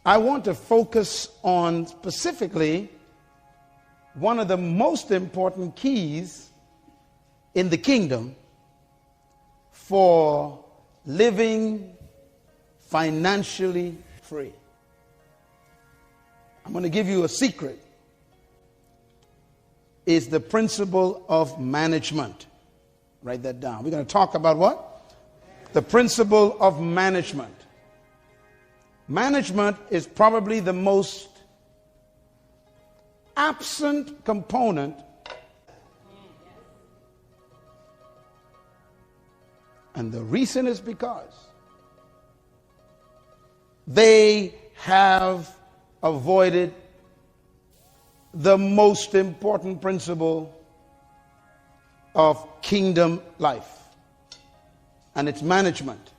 I want to focus on specifically one of the most important keys in the kingdom for living financially free. I'm going to give you a secret. Is the principle of management. Write that down. We're going to talk about what? The principle of management. Management is probably the most absent component and the reason is because they have avoided the most important principle of kingdom life, and it's management.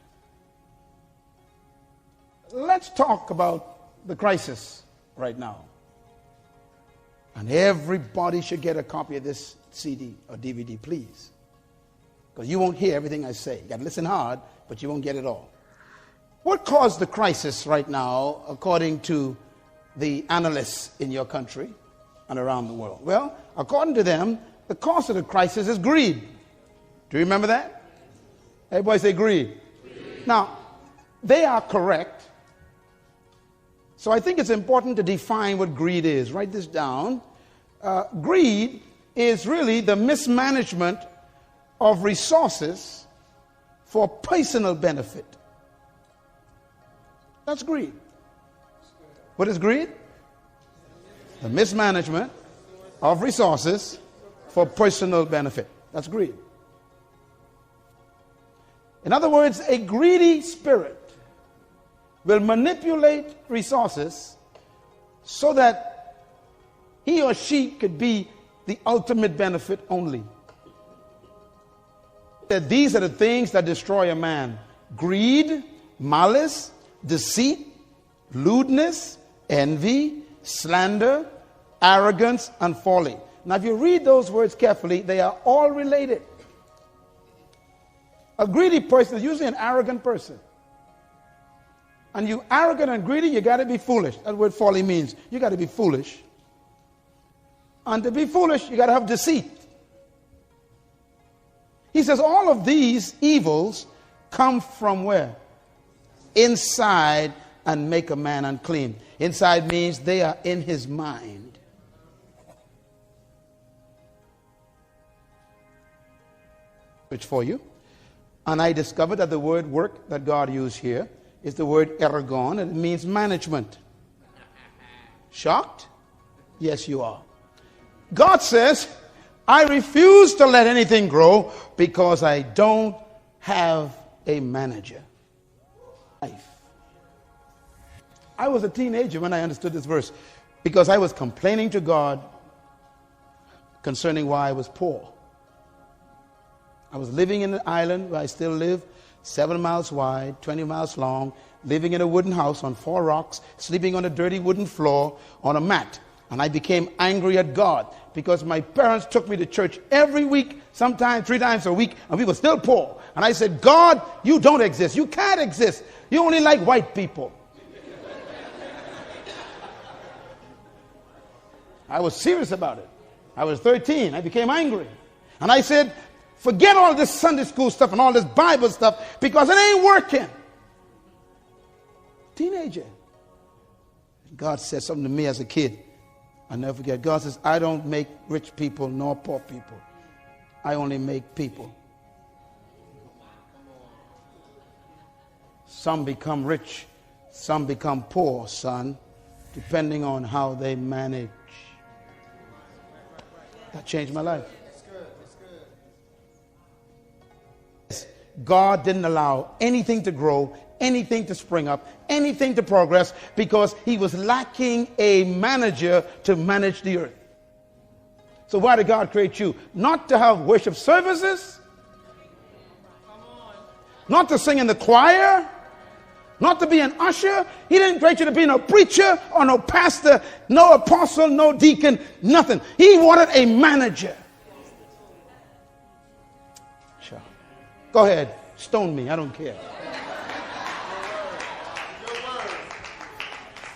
Let's talk about the crisis right now. And everybody should get a copy of this CD or DVD, please. Because you won't hear everything I say. You got to listen hard, but you won't get it all. What caused the crisis right now, according to the analysts in your country and around the world? Well, according to them, the cause of the crisis is greed. Do you remember that? Everybody say greed. Now, they are correct. So I think it's important to define what greed is. Write this down. Greed is really the mismanagement of resources for personal benefit. That's greed. What is greed? The mismanagement of resources for personal benefit. That's greed. In other words, a greedy spirit will manipulate resources so that he or she could be the ultimate benefit only. That these are the things that destroy a man: greed, malice, deceit, lewdness, envy, slander, arrogance, and folly. Now, if you read those words carefully, they are all related. A greedy person is usually an arrogant person. And you arrogant and greedy, you got to be foolish. That's what folly means. You got to be foolish. And to be foolish, you got to have deceit. He says all of these evils come from where? Inside, and make a man unclean. Inside means they are in his mind. Which for you. And I discovered that the word work that God used here is the word ergon, and it means management. Shocked? Yes, you are. God says, I refuse to let anything grow because I don't have a manager. Life. I was a teenager when I understood this verse because I was complaining to God concerning why I was poor. I was living in an island where I still live, 7 miles wide, 20 miles long, living in a wooden house on 4 rocks, sleeping on a dirty wooden floor on a mat. And I became angry at God because my parents took me to church every week, sometimes 3 times a week, and we were still poor. And I said, God, you don't exist. You can't exist. You only like white people. I was serious about it. I was 13. I became angry. And I said, forget all this Sunday school stuff and all this Bible stuff because it ain't working. Teenager. God said something to me as a kid. I'll never forget. God says, I don't make rich people nor poor people. I only make people. Some become rich, some become poor, son, depending on how they manage. That changed my life. God didn't allow anything to grow, anything to spring up, anything to progress because he was lacking a manager to manage the earth. So why did God create you? Not to have worship services, not to sing in the choir, not to be an usher. He didn't create you to be no preacher or no pastor, no apostle, no deacon, nothing. He wanted a manager. Sure. Go ahead, stone me, I don't care.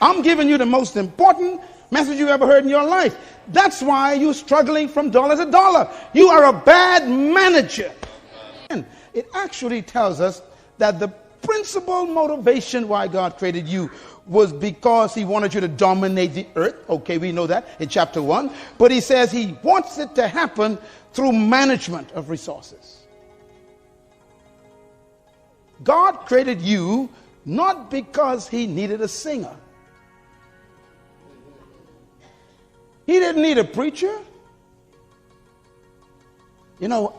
I'm giving you the most important message you ever heard in your life. That's why you're struggling from dollar to dollar. You are a bad manager. And it actually tells us that the principal motivation why God created you was because he wanted you to dominate the earth. Okay, we know that in chapter 1. But he says he wants it to happen through management of resources. God created you not because he needed a singer. He didn't need a preacher. You know,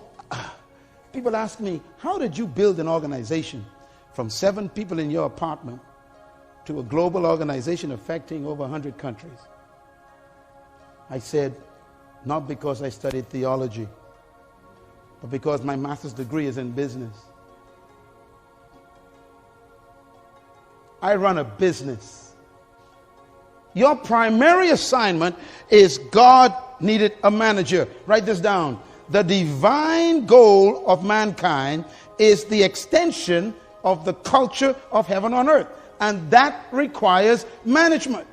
people ask me, how did you build an organization from 7 people in your apartment to a global organization affecting over 100 countries? I said, not because I studied theology, but because my master's degree is in business. I run a business. Your primary assignment is God needed a manager. Write this down. The divine goal of mankind is the extension of the culture of heaven on earth. And that requires management.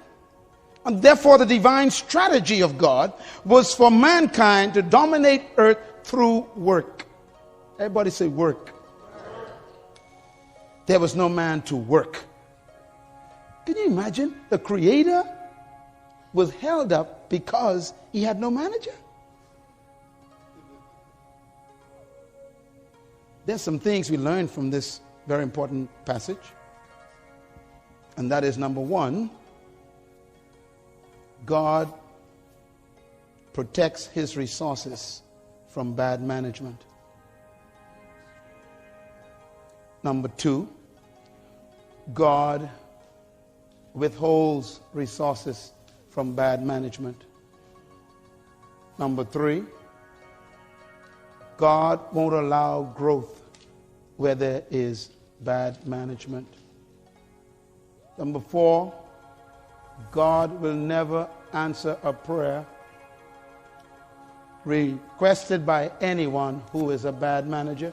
And therefore, the divine strategy of God was for mankind to dominate earth through work. Everybody say work. There was no man to work. Can you imagine? The Creator was held up because he had no manager. There's some things we learn from this very important passage. And that is, number 1, God protects his resources from bad management. Number 2, God withholds resources from bad management. Number 3, God won't allow growth where there is bad management. Number 4, God will never answer a prayer requested by anyone who is a bad manager.